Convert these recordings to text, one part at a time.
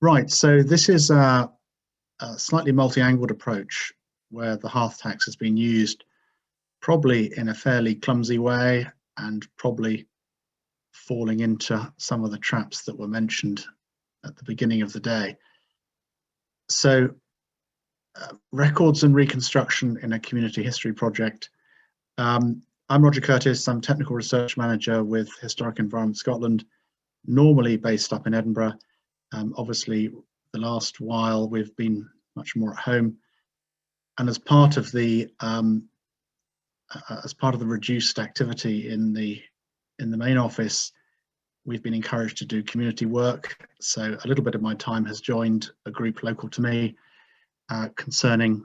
Right, so this is a slightly multi-angled approach where the Hearth Tax has been used probably in a fairly clumsy way and probably falling into some of the traps that were mentioned at the beginning of the day. So records and reconstruction in a community history project. I'm Roger Curtis. I'm Technical Research Manager with Historic Environment Scotland, normally based up in Edinburgh. Obviously, the last while we've been much more at home, and as part of the reduced activity in the main office, we've been encouraged to do community work. So a little bit of my time has joined a group local to me concerning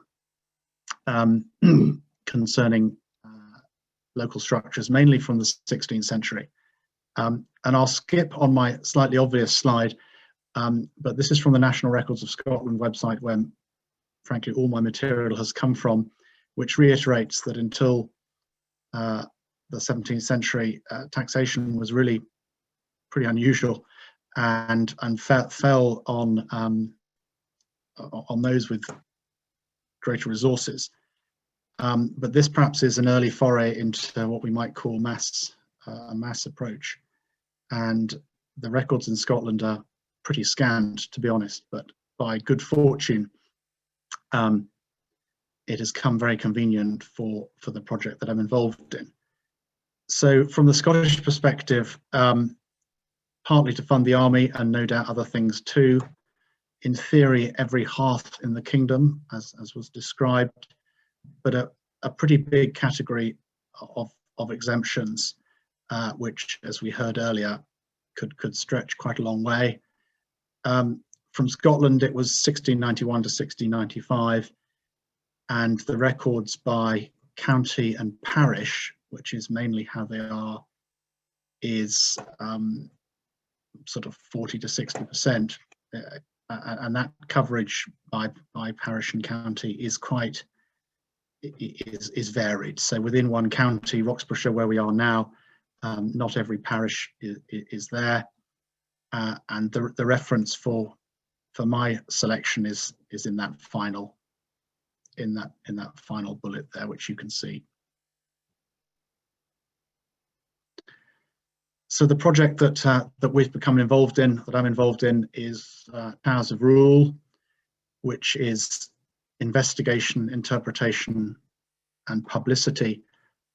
local structures, mainly from the 16th century. And I'll skip on my slightly obvious slide, but this is from the National Records of Scotland website, where frankly all my material has come from, which reiterates that until the 17th century, taxation was really pretty unusual and fell on those with greater resources. But this perhaps is an early foray into what we might call a mass approach. And the records in Scotland are pretty scant, to be honest, but by good fortune, it has come very convenient for the project that I'm involved in. So from the Scottish perspective, partly to fund the army and no doubt other things too, in theory, every hearth in the kingdom, as was described, but a pretty big category of exemptions, which, as we heard earlier, could stretch quite a long way. From Scotland, it was 1691 to 1695, and the records by county and parish, which is mainly how they are, is sort of 40 to 60%, and that coverage by parish and county is quite varied. So within one county, Roxburghshire, where we are now, not every parish is there, and the reference for my selection is in that final bullet there, which you can see. So the project that we've become involved in, that I'm involved in, is Towers of Rule, which is investigation, interpretation, and publicity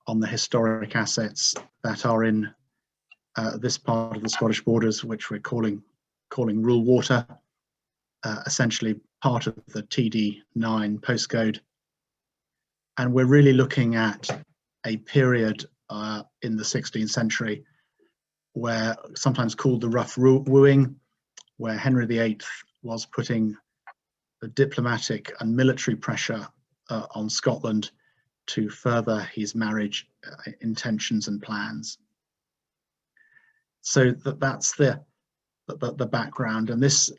on the historic assets that are in this part of the Scottish borders, which we're calling Rule Water, essentially part of the TD9 postcode. And we're really looking at a period in the 16th century, where sometimes called the Rough Wooing, where Henry VIII was putting the diplomatic and military pressure on Scotland to further his marriage intentions and plans. So that's the background, and this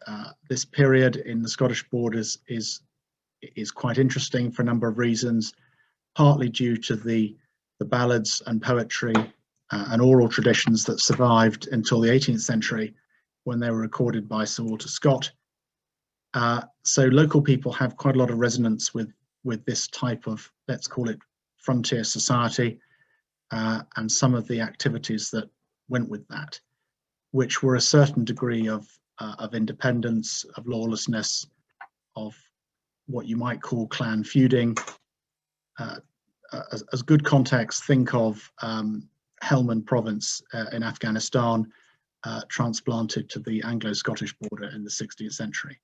period in the Scottish borders is quite interesting for a number of reasons, partly due to the ballads and poetry and oral traditions that survived until the 18th century, when they were recorded by Sir Walter Scott. So local people have quite a lot of resonance with this type of, let's call it, frontier society, and some of the activities that went with that, which were a certain degree of independence, of lawlessness, of what you might call clan feuding. As good context, think of Helmand province in Afghanistan, transplanted to the Anglo-Scottish border in the 16th century.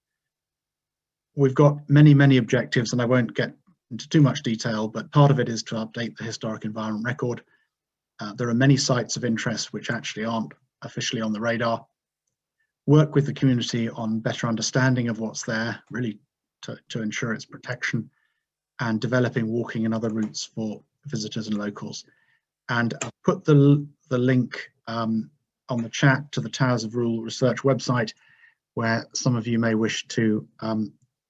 We've got many objectives, and I won't get into too much detail, but part of it is to update the historic environment record. There are many sites of interest which actually aren't officially on the radar. Work with the community on better understanding of what's there, really to ensure its protection, and developing walking and other routes for visitors and locals. And I'll put the link on the chat to the Towers of Rule research website, where some of you may wish to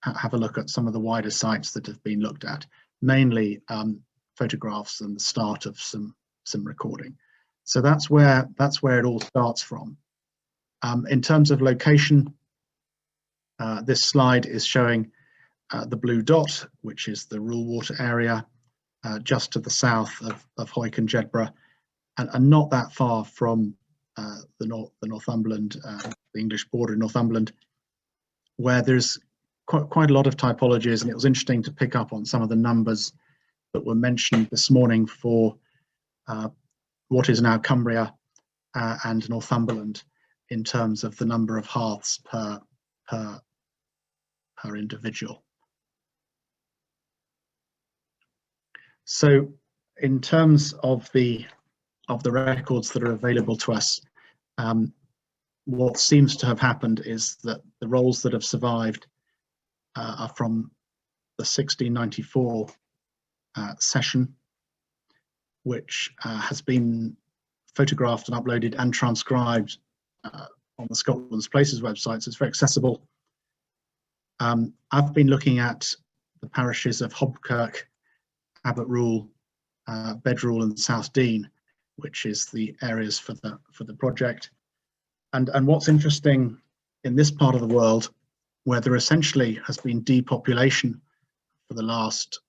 have a look at some of the wider sites that have been looked at, mainly photographs and the start of some recording. So that's where it all starts from. In terms of location, This slide is showing the blue dot, which is the Rule Water area just to the south of Hoyk and Jedburgh, and not that far from the Northumberland, the English border in Northumberland, where there's quite a lot of typologies, and it was interesting to pick up on some of the numbers that were mentioned this morning for what is now Cumbria and Northumberland in terms of the number of hearths per individual. So in terms of the records that are available to us, what seems to have happened is that the rolls that have survived are from the 1694 session, which has been photographed and uploaded and transcribed on the Scotland's Places website, so it's very accessible. I've been looking at the parishes of Hobkirk, Abbot Rule, Bed Rule and South Dean, which is the areas for the project. And what's interesting in this part of the world, where there essentially has been depopulation for the last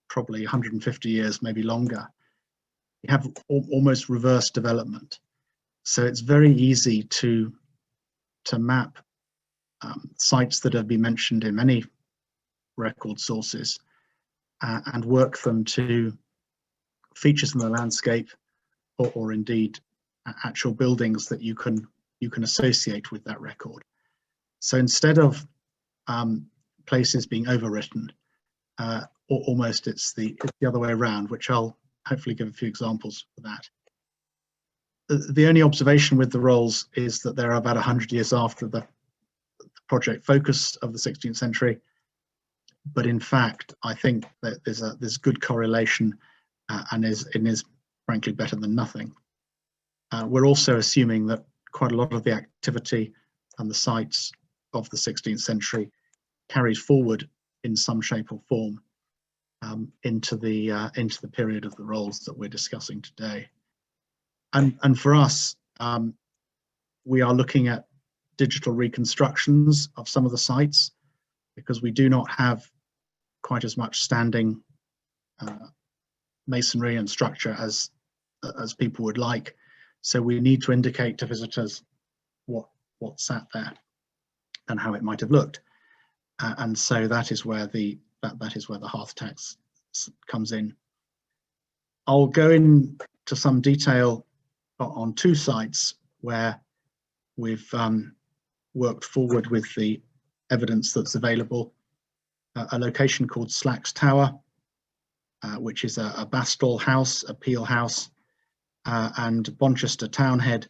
probably 150 years, maybe longer, you have almost reverse development. So it's very easy to map sites that have been mentioned in many record sources and work them to features in the landscape or indeed actual buildings that you can associate with that record. So instead of places being overwritten, almost it's the other way around, which I'll hopefully give a few examples for that. The only observation with the rolls is that they're about 100 years after the project focus of the 16th century, but in fact I think that there's good correlation and is frankly better than nothing. We're also assuming that quite a lot of the activity and the sites of the 16th century carries forward in some shape or form into the period of the rolls that we're discussing today. And for us, we are looking at digital reconstructions of some of the sites because we do not have quite as much standing masonry and structure as people would like. So we need to indicate to visitors what sat there and how it might have looked. And so that is where the Hearth Tax comes in. I'll go into some detail on two sites where we've worked forward with the evidence that's available. A location called Slacks Tower, which is a Bastall house, a peel house, and Bonchester Townhead,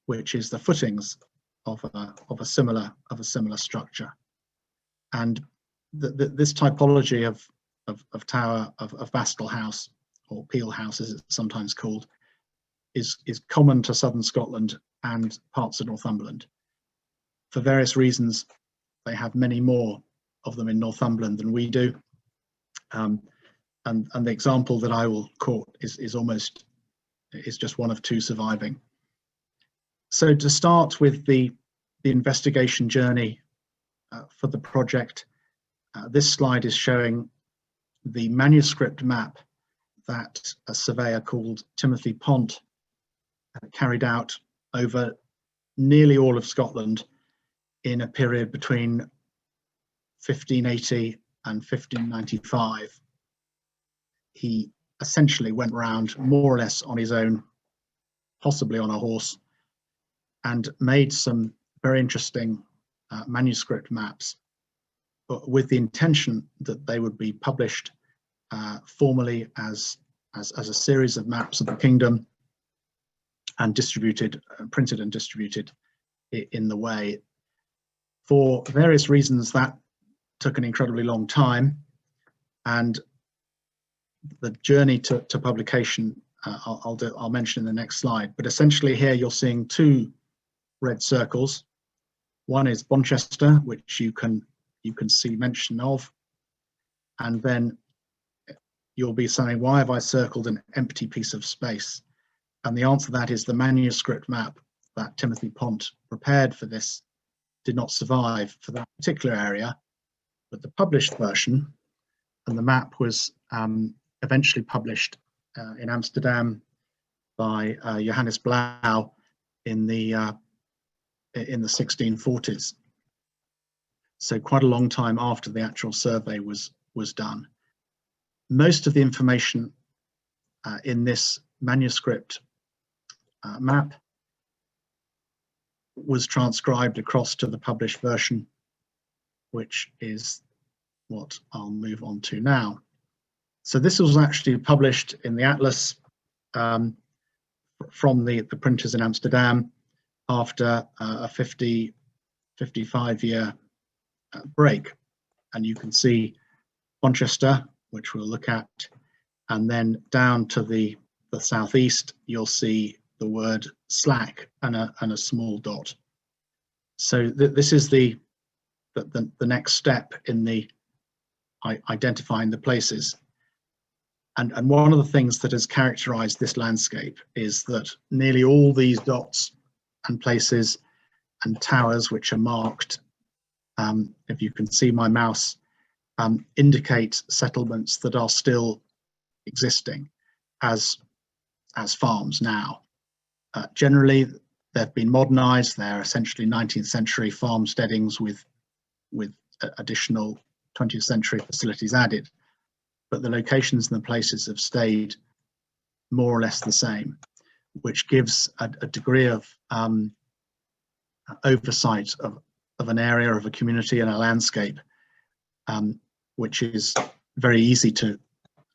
which is the footings of a similar structure. And this typology of tower of Bastall House, or Peel House as it's sometimes called, is common to southern Scotland and parts of Northumberland. For various reasons, they have many more of them in Northumberland than we do. And the example that I will quote is just one of two surviving. So to start with the investigation journey for the project, this slide is showing the manuscript map that a surveyor called Timothy Pont carried out over nearly all of Scotland in a period between 1580 and 1595. He essentially went round more or less on his own, possibly on a horse, and made some very interesting manuscript maps, but with the intention that they would be published formally as a series of maps of the kingdom and distributed, printed and distributed in the way. For various reasons, that took an incredibly long time, and the journey to publication I'll mention in the next slide. But essentially here you're seeing two red circles. One is Bonchester, which you can see mention of, and then you'll be saying, why have I circled an empty piece of space? And the answer to that is the manuscript map that Timothy Pont prepared for this did not survive for that particular area, but the published version, and the map was eventually published in Amsterdam by Johannes Blau in the 1640s. So quite a long time after the actual survey was done. Most of the information in this manuscript map was transcribed across to the published version, which is what I'll move on to now. So this was actually published in the Atlas from the printers in Amsterdam after a 55-year break. And you can see Manchester, which we'll look at, and then down to the southeast, you'll see the word Slack and a small dot. So this is the next step in the identifying the places. And one of the things that has characterized this landscape is that nearly all these dots and places and towers which are marked, if you can see my mouse, indicate settlements that are still existing as farms now. Generally, they've been modernized. They're essentially 19th century farmsteadings with additional 20th century facilities added. But the locations and the places have stayed more or less the same, which gives a degree of oversight of an area, of a community and a landscape, which is very easy to,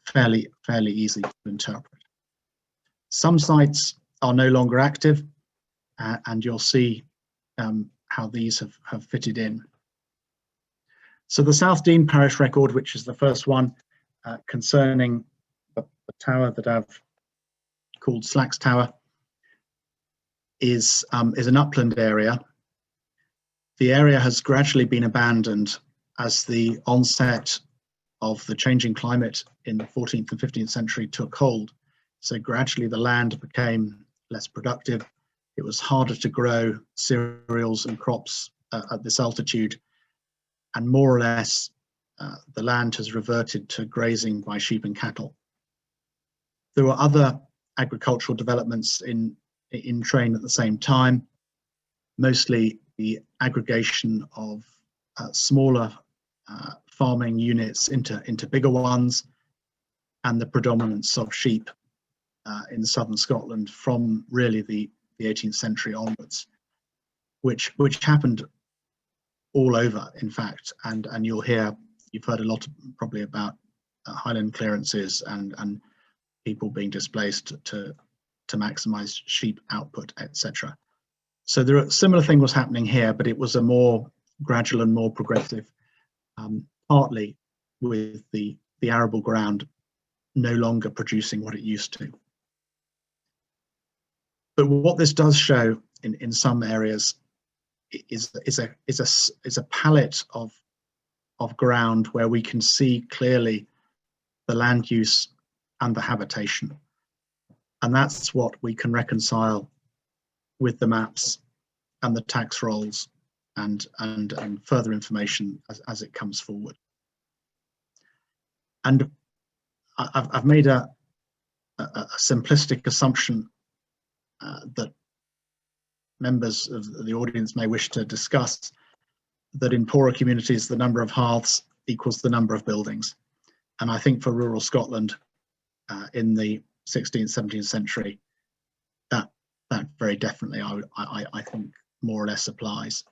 fairly easy to interpret. Some sites are no longer active, and you'll see how these have fitted in. So the South Dean Parish record, which is the first one, concerning the tower that I've called Slacks Tower, is an upland area. The area has gradually been abandoned as the onset of the changing climate in the 14th and 15th century took hold. So gradually the land became less productive. It was harder to grow cereals and crops at this altitude, and more or less the land has reverted to grazing by sheep and cattle. There were other agricultural developments in train at the same time, mostly the aggregation of smaller farming units into bigger ones, and the predominance of sheep in southern Scotland from really the 18th century onwards, which happened all over, in fact, and you've heard a lot probably about highland clearances and people being displaced to maximize sheep output, etc. So a similar thing was happening here, but it was a more gradual and more progressive, partly with the arable ground no longer producing what it used to. But what this does show in some areas is a palette of ground where we can see clearly the land use and the habitation, and that's what we can reconcile with the maps and the tax rolls and further information as it comes forward. And I've made a simplistic assumption that members of the audience may wish to discuss, that in poorer communities the number of hearths equals the number of buildings. And I think for rural Scotland in the 16th, 17th century, that very definitely I think more or less applies.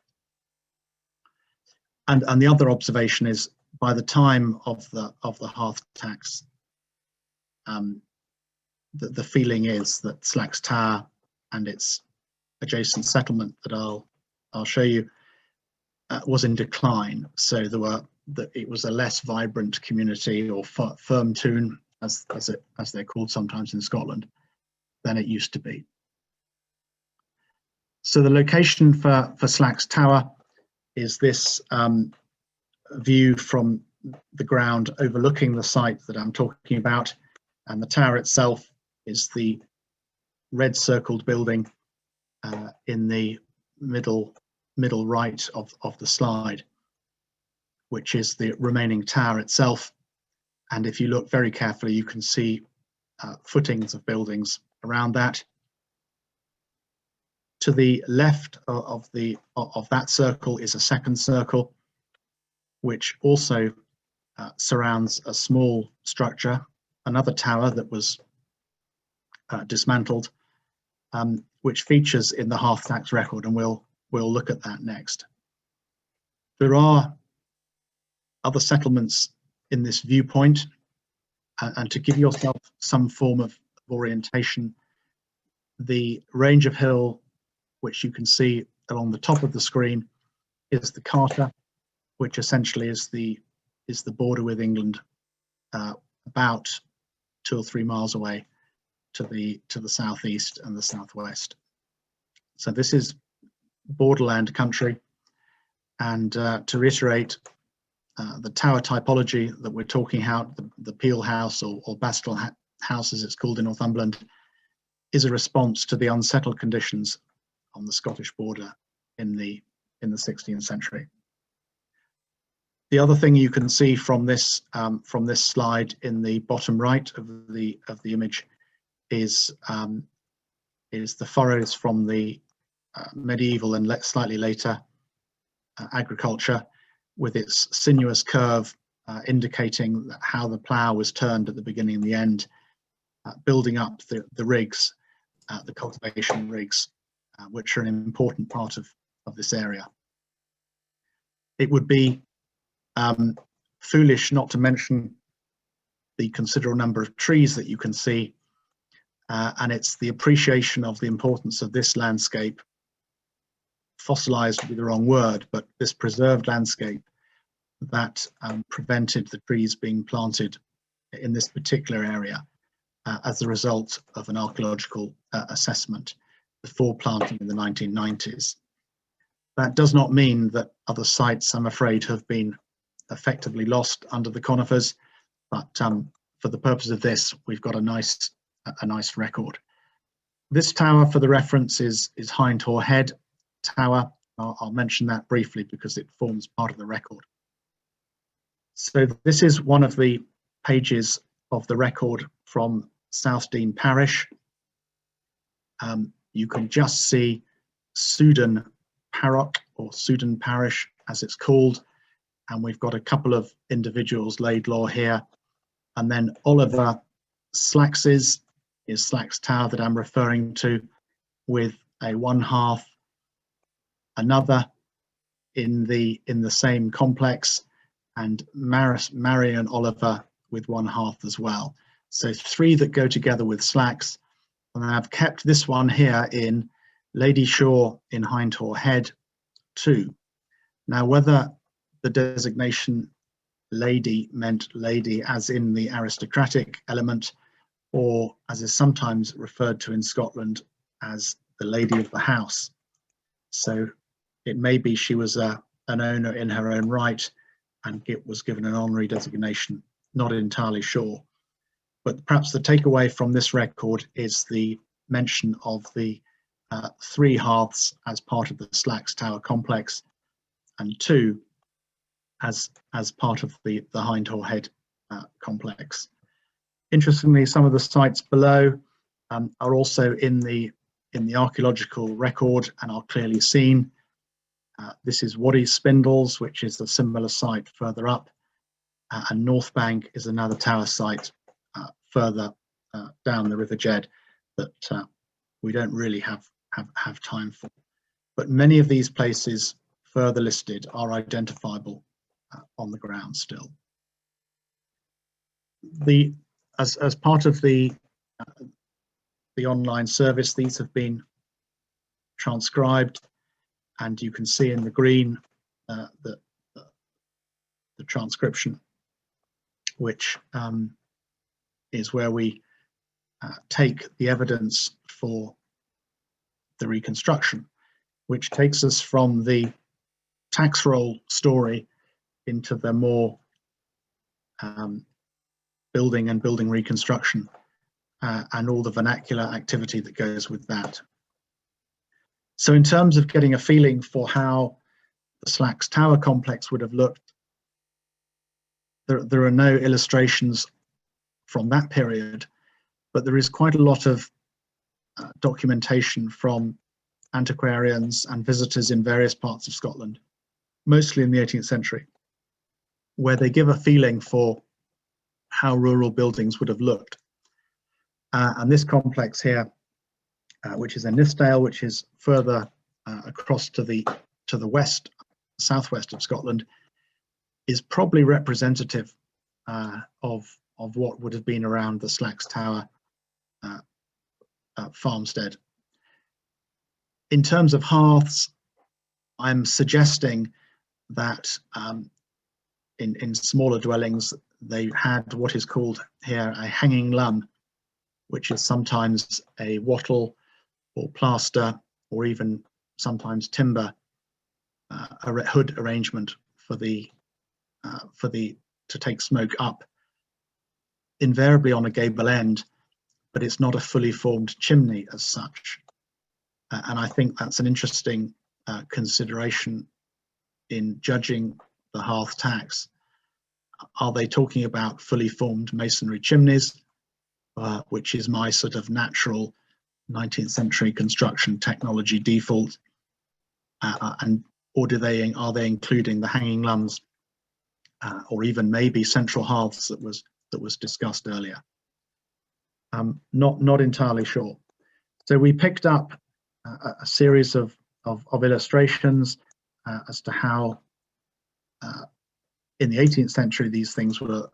And the other observation is, by the time of the Hearth Tax, the feeling is that Slacks Tower and its adjacent settlement that I'll show you was in decline. So it was a less vibrant community, or firm tune as they're called sometimes in Scotland, than it used to be. So the location for Slacks Tower is this view from the ground overlooking the site that I'm talking about, and the tower itself is the red circled building in the middle middle right of the slide, which is the remaining tower itself. And if you look very carefully, you can see footings of buildings around that. To the left of that circle is a second circle, which also surrounds a small structure, another tower that was dismantled, which features in the Hearth Tax record, and we'll look at that next. There are other settlements in this viewpoint, and to give yourself some form of orientation, the range of hill, which you can see along the top of the screen, is the Carter, which essentially is the border with England, about 2 or 3 miles away to the southeast and the southwest. So this is borderland country, and to reiterate, the tower typology that we're talking about, the Peel House or Bastille House as it's called in Northumberland, is a response to the unsettled conditions on the Scottish border in the 16th century. The other thing you can see from this slide in the bottom right of the image is the furrows from the medieval and slightly later agriculture, with its sinuous curve indicating how the plough was turned at the beginning and the end, building up the rigs, the cultivation rigs, which are an important part of this area. It would be foolish not to mention the considerable number of trees that you can see, and it's the appreciation of the importance of this landscape, fossilized would be the wrong word, but this preserved landscape that prevented the trees being planted in this particular area as a result of an archaeological assessment before planting in the 1990s. That does not mean that other sites, I'm afraid, have been effectively lost under the conifers, but for the purpose of this, we've got a nice record. This tower, for the reference, is Hindhaugh Head Tower. I'll mention that briefly because it forms part of the record. So this is one of the pages of the record from South Dean Parish. You can just see Soudan Paroch, or Soudan Parish as it's called, and we've got a couple of individuals laid low here, and then Oliver Slacks's is Slack's Tower that I'm referring to, with a 1/2 another in the same complex, and Marion Oliver with 1/2 as well. So 3 that go together with Slacks, and I've kept this one here in Lady Shaw in Hindhaugh Head 2. Now, whether the designation lady meant lady as in the aristocratic element, or as is sometimes referred to in Scotland as the lady of the house. So it may be she was an owner in her own right and was given an honorary designation, not entirely sure. But perhaps the takeaway from this record is the mention of the 3 hearths as part of the Slacks Tower complex, and 2 as part of the Hindhaugh Head complex. Interestingly, some of the sites below are also in the archaeological record and are clearly seen. This is Waddy Spindles, which is a similar site further up, and North Bank is another tower site further down the River Jed that we don't really have time for. But many of these places further listed are identifiable on the ground still. As part of the online service, these have been transcribed, and you can see in the green the transcription, which is where we take the evidence for the reconstruction, which takes us from the tax roll story into the more building reconstruction and all the vernacular activity that goes with that. So in terms of getting a feeling for how the Slacks Tower complex would have looked, there are no illustrations from that period, but there is quite a lot of documentation from antiquarians and visitors in various parts of Scotland, mostly in the 18th century, where they give a feeling for how rural buildings would have looked. And this complex here, which is in Nithsdale, which is further across to the west, southwest of Scotland, is probably representative of what would have been around the Slacks Tower farmstead. In terms of hearths, I'm suggesting that in smaller dwellings, they had what is called here a hanging lum, which is sometimes a wattle or plaster or even sometimes timber, a hood arrangement for the to take smoke up, invariably on a gable end, but it's not a fully formed chimney as such. And I think that's an interesting consideration in judging the Hearth Tax. Are they talking about fully formed masonry chimneys, which is my sort of natural 19th century construction technology default, or are they including the hanging lums, or even maybe central hearths that was discussed earlier? Not entirely sure. So we picked up a series of illustrations as to how in the 18th century these things were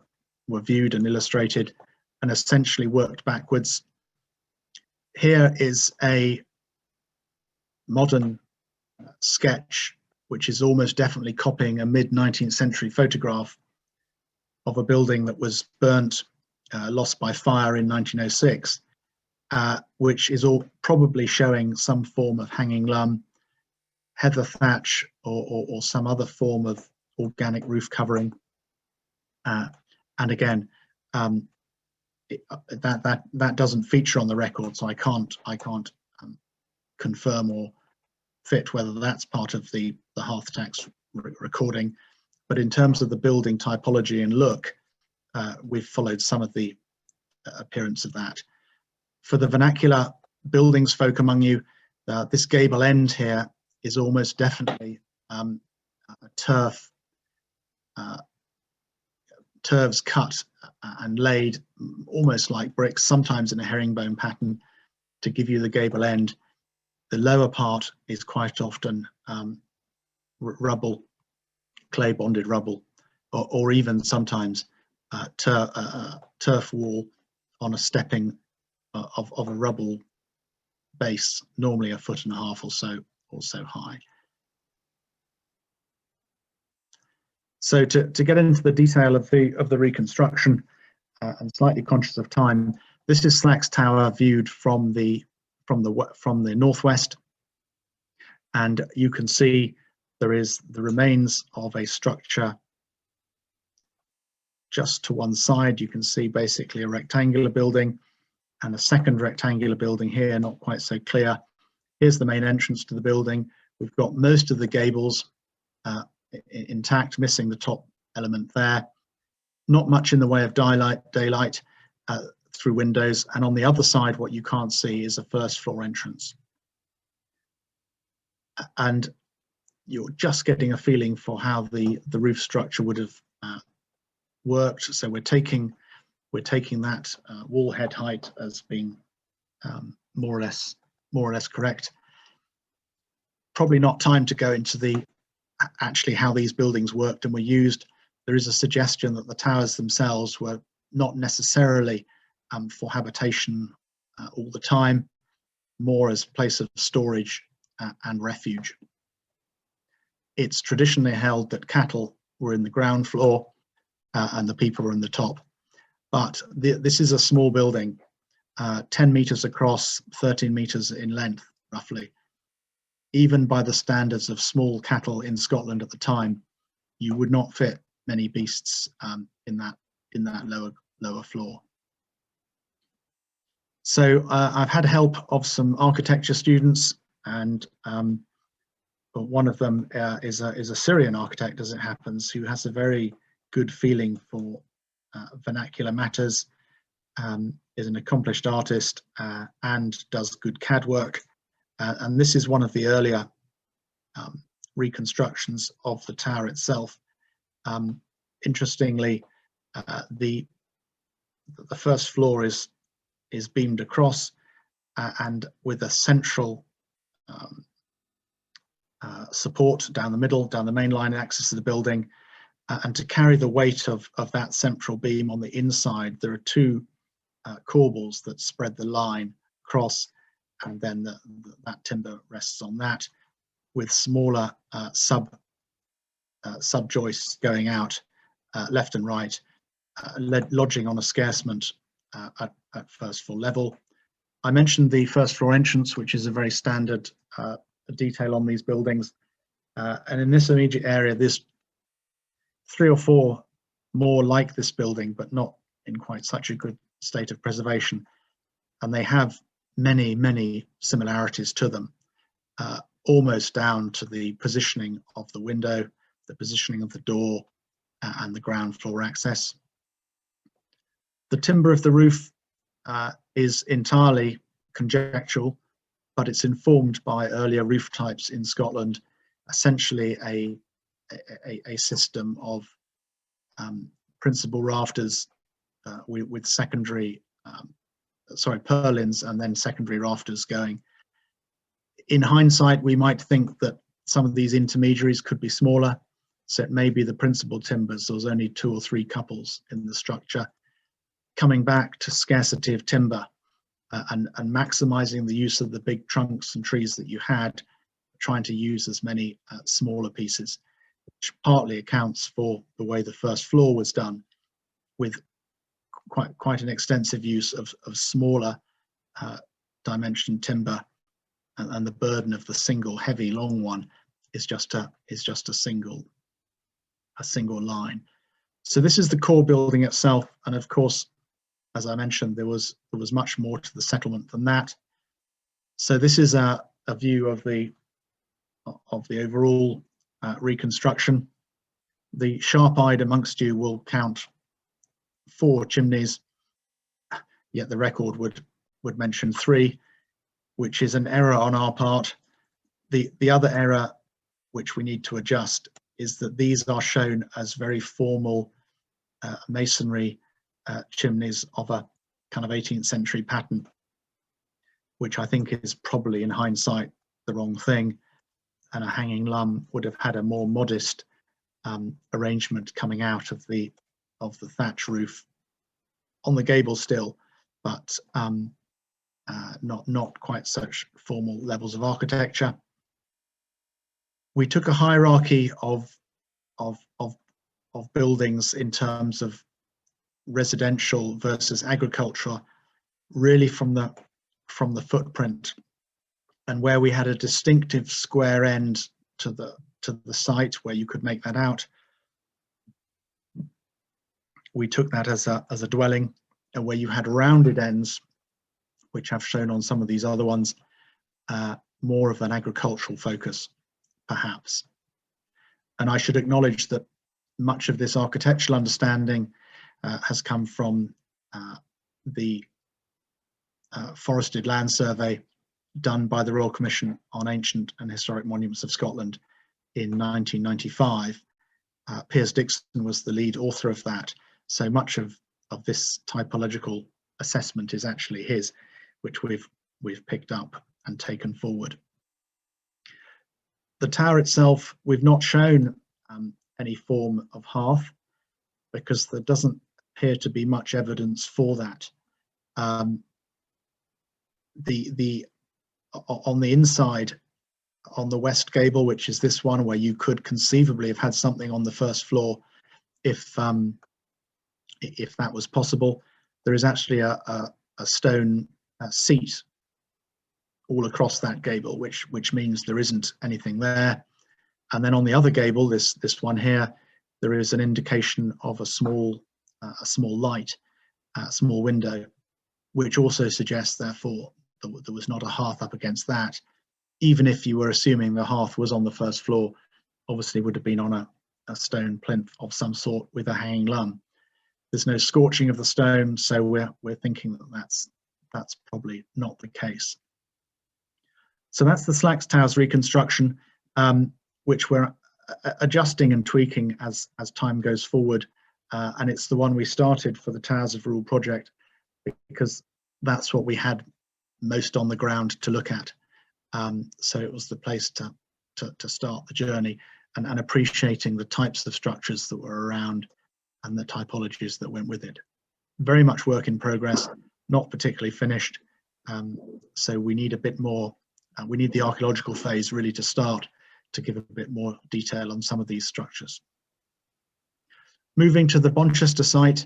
viewed and illustrated, and essentially worked backwards. Here is a modern sketch, which is almost definitely copying a mid-19th century photograph of a building that was burnt, lost by fire in 1906, which is all probably showing some form of hanging lum, heather thatch, or some other form of organic roof covering. And again, that doesn't feature on the record, so I can't confirm or fit whether that's part of the Hearth Tax recording. But in terms of the building typology and look, we've followed some of the appearance of that. For the vernacular buildings folk among you, this gable end here is almost definitely turves cut and laid almost like bricks, sometimes in a herringbone pattern, to give you the gable end. The lower part is quite often rubble, clay bonded rubble, or even sometimes turf wall on a stepping of a rubble base, normally 1.5 feet or so high. So to get into the detail of the reconstruction, and slightly conscious of time, this is Slacks Tower viewed from the northwest, and you can see there is the remains of a structure just to one side. You can see basically a rectangular building and a second rectangular building here, not quite so clear. Here's the main entrance to the building. We've got most of the gables intact, missing the top element there. Not much in the way of daylight through windows, and on the other side what you can't see is a first floor entrance. And you're just getting a feeling for how the roof structure would have worked. So we're taking that wall head height as being more or less correct. Probably not time to go into actually how these buildings worked and were used. There is a suggestion that the towers themselves were not necessarily for habitation all the time, more as a place of storage and refuge. It's traditionally held that cattle were in the ground floor and the people were in the top. But this is a small building, 10 meters across, 13 meters in length, roughly. Even by the standards of small cattle in Scotland at the time, you would not fit many beasts in that lower floor. So I've had help of some architecture students and but one of them is a Syrian architect, as it happens, who has a very good feeling for vernacular matters, is an accomplished artist, and does good CAD work. And this is one of the earlier reconstructions of the tower itself. Interestingly, the first floor is beamed across, and with a central support down the middle, down the main line axis of the building, and to carry the weight of that central beam on the inside, there are two corbels that spread the line across, and then that timber rests on that, with smaller sub joists going out left and right, lodging on escarpment at first floor level. I mentioned the first floor entrance, which is a very standard detail on these buildings, and in this immediate area there's 3 or 4 more like this building, but not in quite such a good state of preservation, and they have many similarities to them, almost down to the positioning of the window, the positioning of the door, and the ground floor access. The timber of the roof is entirely conjectural, but it's informed by earlier roof types in Scotland, essentially a system of principal rafters with secondary, purlins, and then secondary rafters going. In hindsight, we might think that some of these intermediaries could be smaller, so it may be the principal timbers. There was only 2 or 3 couples in the structure. Coming back to scarcity of timber and maximizing the use of the big trunks and trees that you had, trying to use as many smaller pieces, which partly accounts for the way the first floor was done, with quite an extensive use of smaller dimension timber, and the burden of the single heavy long one is just a single line. So this is the core building itself, and of course, as I mentioned, there was much more to the settlement than that. So this is a view of the overall reconstruction. The sharp-eyed amongst you will count 4 chimneys, yet the record would mention 3, which is an error on our part. The other error which we need to adjust is that these are shown as very formal masonry chimneys of a kind of 18th century pattern, which I think is probably in hindsight the wrong thing, and a hanging lum would have had a more modest arrangement coming out of the thatch roof on the gable still, but not quite such formal levels of architecture. We took a hierarchy of buildings in terms of residential versus agriculture, really from the footprint, and where we had a distinctive square end to the site where you could make that out, we took that as a dwelling, and where you had rounded ends, which I've shown on some of these other ones, more of an agricultural focus perhaps. And I should acknowledge that much of this architectural understanding has come from the forested land survey done by the Royal Commission on Ancient and Historic Monuments of Scotland in 1995. Piers Dixon was the lead author of that, so much of this typological assessment is actually his, which we've picked up and taken forward. The tower itself, we've not shown any form of hearth, because there doesn't appear to be much evidence for that. On the inside, on the west gable, which is this one, where you could conceivably have had something on the first floor if that was possible, there is actually a stone seat all across that gable, which means there isn't anything there. And then on the other gable, this one here, there is an indication of a small light, a small window, which also suggests, therefore, there was not a hearth up against that. even if you were assuming the hearth was on the first floor, obviously would have been on a stone plinth of some sort with a hanging lum. There's no scorching of the stone, so we're thinking that that's probably not the case. So that's the Slacks Towers reconstruction, which we're adjusting and tweaking as time goes forward, and it's the one we started for the Towers of Rule project because that's what we had most on the ground to look at. So it was the place to start the journey, and appreciating the types of structures that were around and the typologies that went with it. Very much work in progress, not particularly finished. So we need a bit more, we need the archaeological phase really to start to give a bit more detail on some of these structures. Moving to the Bonchester site.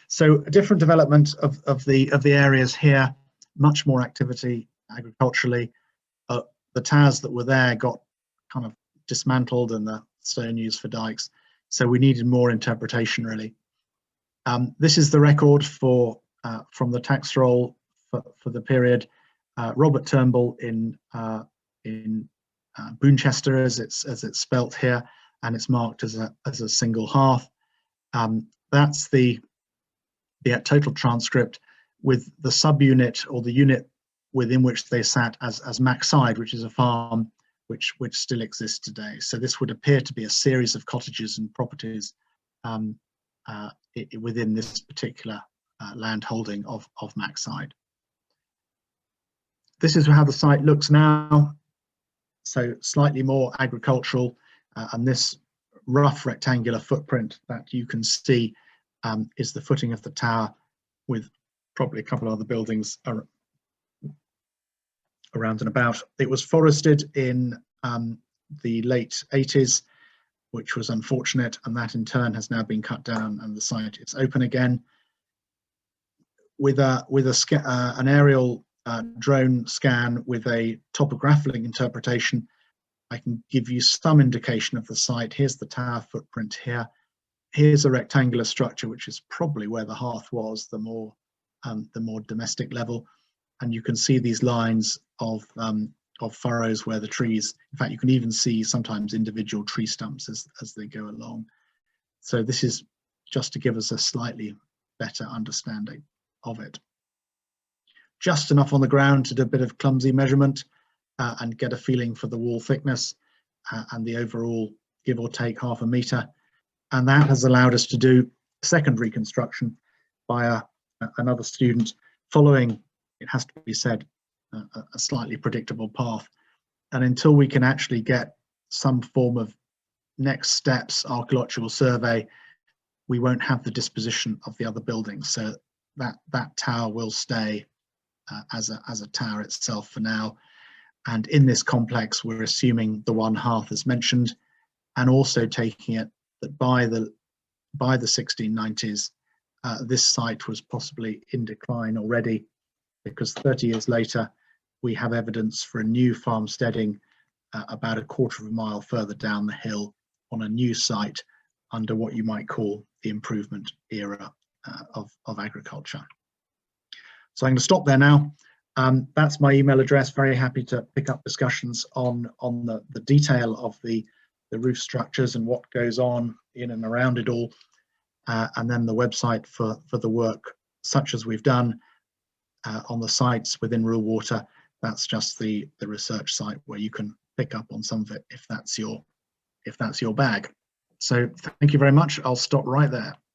So a different development of the areas here, much more activity agriculturally. The towers that were there got kind of dismantled and the stone used for dikes. So we needed more interpretation really. This is the record for from the tax roll for the period. Robert Turnbull in Boonchester, as it's spelt here, and it's marked as a single hearth. That's the total transcript with the subunit or the unit within which they sat as Mackside, which is a farm which still exists today. So this would appear to be a series of cottages and properties within this particular land holding of Mackside. This is how the site looks now. So slightly more agricultural, and this rough rectangular footprint that you can see is the footing of the tower, with probably a couple of other buildings around and about. It was forested in the late 80s, which was unfortunate, and that in turn has now been cut down and the site is open again. With an aerial drone scan with a topographical interpretation, I can give you some indication of the site. Here's the tower footprint here. Here's a rectangular structure, which is probably where the hearth was, the more domestic level. And you can see these lines of furrows where the trees, in fact, you can even see sometimes individual tree stumps as they go along. So this is just to give us a slightly better understanding of it. Just enough on the ground to do a bit of clumsy measurement and get a feeling for the wall thickness and the overall give or take 0.5 meter. And that has allowed us to do a second reconstruction by another student following, it has to be said, a slightly predictable path. And until we can actually get some form of next steps archaeological survey, we won't have the disposition of the other buildings. So that tower will stay as a tower itself for now. And in this complex, we're assuming the one hearth as mentioned, and also taking it that by the 1690s, this site was possibly in decline already, because 30 years later, we have evidence for a new farmsteading about 1/4 mile further down the hill on a new site under what you might call the improvement era of agriculture. So I'm going to stop there now. That's my email address. Very happy to pick up discussions on the detail of the roof structures and what goes on in and around it all, and then the website for the work such as we've done on the sites within Rural Water. That's just the research site where you can pick up on some of it if that's your bag. So thank you very much. I'll stop right there.